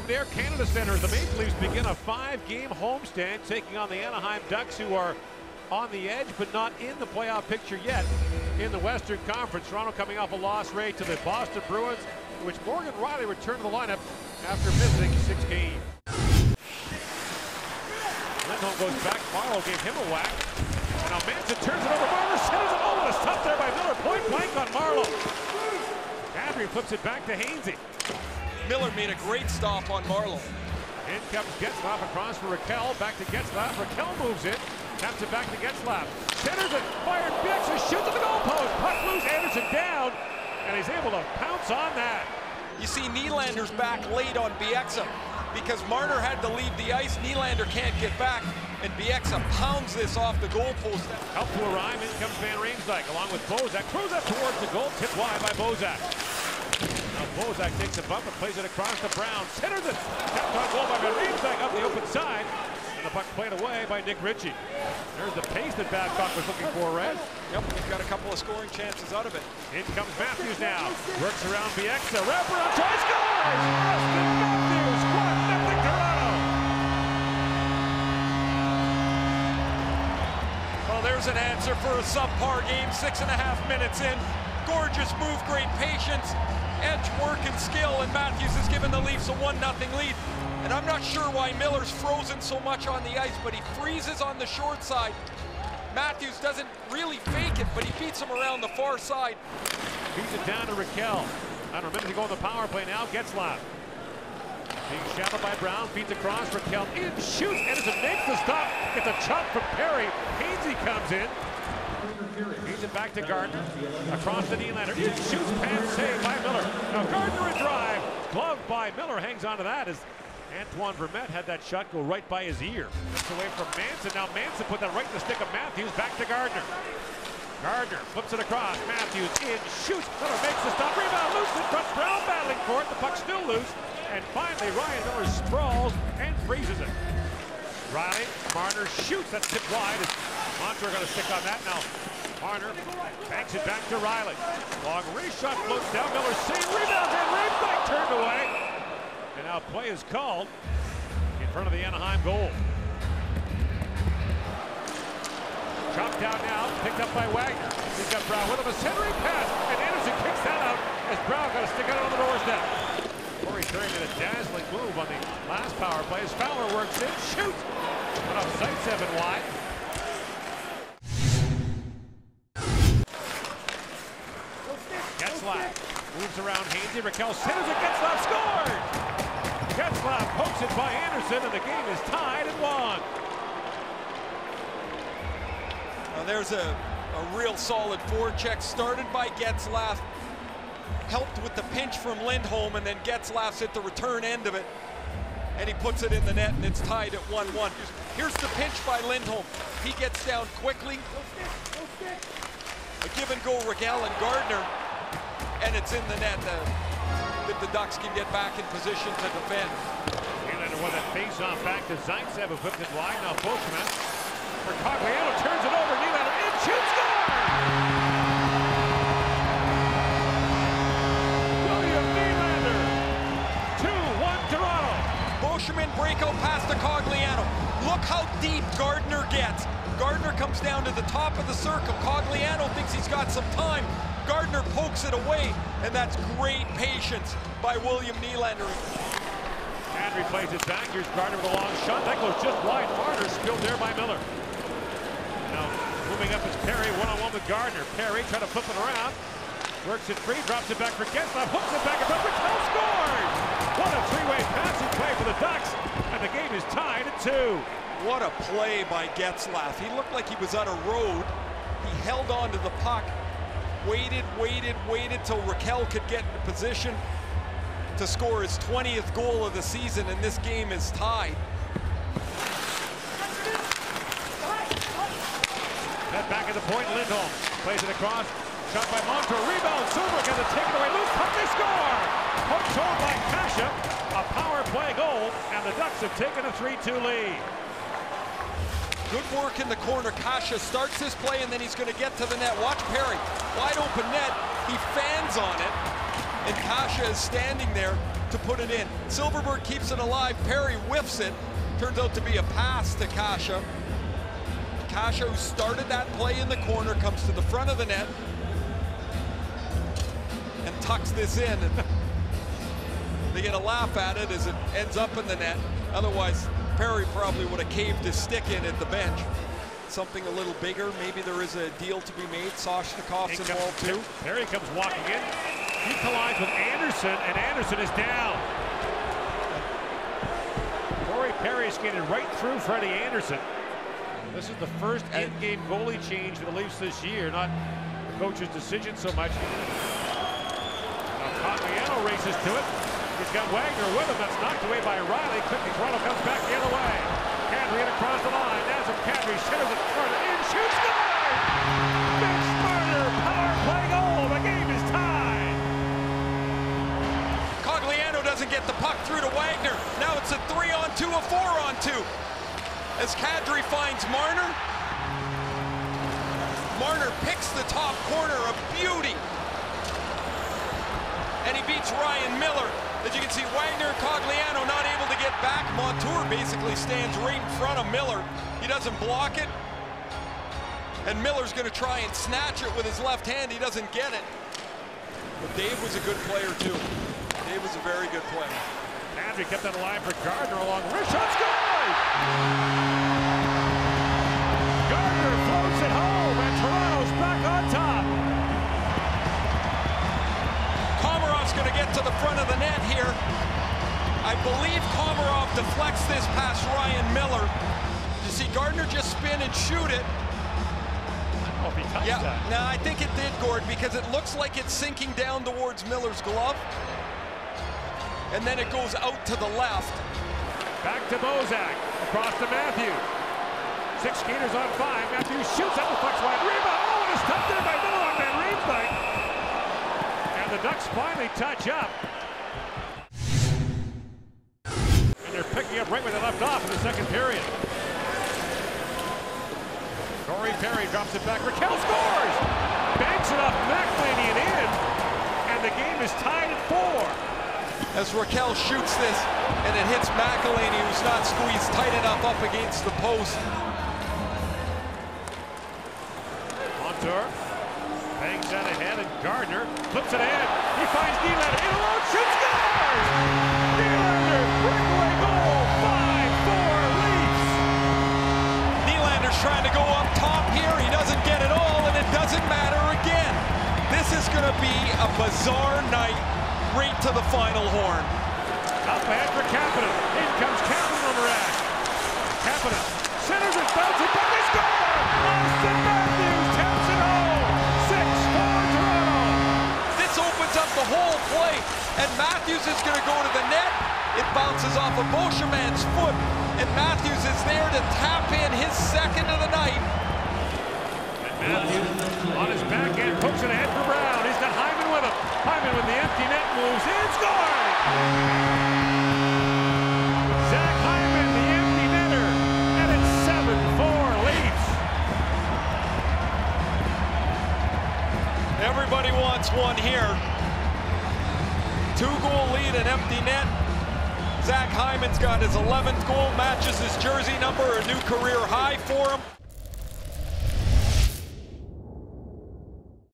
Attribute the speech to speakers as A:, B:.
A: From the Air Canada Centre, the Maple Leafs begin a 5-game homestand taking on the Anaheim Ducks, who are on the edge but not in the playoff picture yet in the Western Conference. Toronto coming off a loss rate to the Boston Bruins, which Morgan Rielly returned to the lineup after missing 6 games. Lindholm goes back, Marleau gave him a whack, and now Manson turns it over, Marner centers it, oh, what a stop there by Miller, point blank on Marleau. Kadri flips it back to Hainsey.
B: Miller made a great stop on Marleau.
A: In comes Getzlaf across for Rakell. Back to Getzlaf. Rakell moves in. Taps it back to Getzlaf. Centers it. Fired. Bieksa shoots at the goalpost. Puck loose. Anderson down. And he's able to pounce on that.
B: You see Nylander's back late on Bieksa because Marner had to leave the ice. Nylander can't get back. And Bieksa pounds this off the goalpost.
A: Help to arrive. In comes Van Riemsdyk along with Bozak. Throws up towards the goal. Tipped wide by Bozak. Now Bozak takes a bump and plays it across to Brown. Centers it. Tapped on goal by Van Riemsdyk up the open side. And the puck played away by Nick Ritchie. There's the pace that Babcock was looking for, Red.
B: Yep, we've got a couple of scoring chances out of it.
A: In comes Matthews now. Works around Bieksa. Wraparound try, scores! Austin Matthews, 1-0 Toronto.
B: Well, there's an answer for a subpar game. 6.5 minutes in. Gorgeous move, great patience, edge work and skill, and Matthews has given the Leafs a 1-0 lead. And I'm not sure why Miller's frozen so much on the ice, but he freezes on the short side. Matthews doesn't really fake it, but he beats him around the far side.
A: Beats it down to Rakell. Under a minute to go on the power play now. Getzlaf. Being shadowed by Brown, feeds across. Rakell in, shoots. Anderson makes the stop. Gets a chop from Perry. Hainsey comes in. Feeds it back to Gardner. Across to Nylander. In, shoots, pants, saved by Miller. Now Gardner a drive. Gloved by Miller. Hangs on to that as Antoine Vermette had that shot go right by his ear. Gets away from Manson. Now Manson put that right in the stick of Matthews. Back to Gardner. Gardner flips it across. Matthews in, shoots. Miller makes the stop. Rebound loose in front. Brown battling for it. The puck's still loose. And finally Ryan Miller sprawls and freezes it. Rielly, Marner shoots. That's tipped wide. Montour going to stick on that now. Marner banks it back to Rielly. Long wrist shot floats down. Miller save. Rebound and Riemsdyk turned away. And now play is called in front of the Anaheim goal. Chopped down now, picked up by Wagner. He's got Brown with him, a centering pass, and Anderson kicks that out as Brown got to stick out on the doorstep. Corey Perry made a dazzling move on the last power play as Fowler works in, shoots, but off sight 7 wide. Getzlaf moves around Hainsey, Rakell centers it, Getzlaf scored! Getzlaf pokes it by Anderson, and the game is tied at 1.
B: Now there's a real solid forecheck started by Getzlaf, helped with the pinch from Lindholm, and then Getzlaf's at the return end of it, and he puts it in the net, and it's tied at 1-1. Here's the pinch by Lindholm. He gets down quickly. A give and go Rakell and Gardner, and it's in the net. The Ducks can get back in position to defend.
A: Nylander won that face-off back to Zaitsev, who flipped it wide. Now Postman for Cogliano, turns it over. Nylander in, shoots, score! William Nylander, 2-1 Toronto.
B: Boschman breakout pass to Cogliano. Look how deep Gardner gets. Gardner comes down to the top of the circle. Cogliano thinks he's got some time. Gardner pokes it away, and that's great patience by William Nylander.
A: Kadri plays it back. Here's Gardner with a long shot. That goes just wide. Marner spilled there by Miller. Now moving up is Perry, one-on-one with Gardner. Perry trying to flip it around. Works it free, drops it back for Getzlaf, hooks it back, and Rakell scores! What a three-way passing play for the Ducks, and the game is tied at 2.
B: What a play by Getzlaf. He looked like he was on a road. He held on to the puck, waited till Rakell could get in position to score his 20th goal of the season, and this game is tied.
A: That back at the point, Lindholm plays it across. Shot by Montour, rebound, Silver gets it taken away, loose puck, they score! Poked home by Kasha, a power play goal, and the Ducks have taken a 3-2 lead.
B: Good work in the corner. Kasha starts this play, and then he's going to get to the net. Watch Perry, wide open net, he fans on it, and Kasha is standing there to put it in. Silfverberg keeps it alive. Perry whiffs it. Turns out to be a pass to Kasha. Kasha, who started that play in the corner, comes to the front of the net and tucks this in. And they get a laugh at it as it ends up in the net. Otherwise, Perry probably would have caved his stick in at the bench. Something a little bigger. Maybe there is a deal to be made. Soshnikov's involved too.
A: Perry comes walking in. He collides with Anderson, and Anderson is down. Corey Perry skated right through Freddie Anderson. This is the first in-game goalie change for the Leafs this year, not the coach's decision so much. Now Cogliano races to it. He's got Wagner with him. That's knocked away by Riley. Quickly, Toronto comes back the other way. Kadri in across the line. Nazem Kadri centers it further in, shoots, scores! Mitch Marner, power play goal. The game is tied.
B: Cogliano doesn't get the puck through to Wagner. Now it's a 3-on-2, a 4-on-2. As Kadri finds Marner. Marner picks the top corner, a beauty. And he beats Ryan Miller. As you can see, Wagner and Cogliano not able to get back. Montour basically stands right in front of Miller. He doesn't block it. And Miller's going to try and snatch it with his left hand. He doesn't get it. But Dave was a good player too. Dave was a very good player.
A: Kadri kept that alive for Gardner along wrist shot, scores! Gardner floats it home, and Toronto's back on top.
B: Komarov's going to get to the front of the net here. I believe Komarov deflects this past Ryan Miller. You see Gardner just spin and shoot it.
A: Oh, he touched that.
B: No, I think it did, Gord, because it looks like it's sinking down towards Miller's glove. And then it goes out to the left.
A: Back to Bozak, across to Matthews. 6 skaters on 5. Matthews shoots out the puck's wide. Rebound. Oh, and it's tucked in by Miller on Van Riemsdyk. And the Ducks finally touch up. And they're picking up right where they left off in the second period. Corey Perry drops it back. Raquel scores! Banks it off McElhinney and in. And the game is tied at 4.
B: As Raquel shoots this, and it hits McElhinney, who's not squeezed tight enough up against the post.
A: Montour bangs that ahead, and Gardner flips it ahead. He finds Nylander in alone, shoots, scores! Nylander, breakaway goal, 5-4 Leafs.
B: Nylander's trying to go up top here. He doesn't get it all, and it doesn't matter again. This is going to be a bizarre night. Right to the final horn.
A: Up ahead for Kapanen. In comes Kapanen on the rack. Kapanen centers it, bounces back, they score! Austin Matthews taps it home. 6-4 Toronto.
B: This opens up the whole play, and Matthews is going to go to the net. It bounces off of Beauchemin's foot, and Matthews is there to tap in his second of the night.
A: And Matthews on his backhand pokes it ahead for Brown. He's got Hyman with him. Hyman with the empty net moves in, scoring! Zach Hyman, the empty netter, and it's 7-4 Leafs.
B: Everybody wants one here. 2-goal lead and empty net. Zach Hyman's got his 11th goal, matches his jersey number, a new career high for him.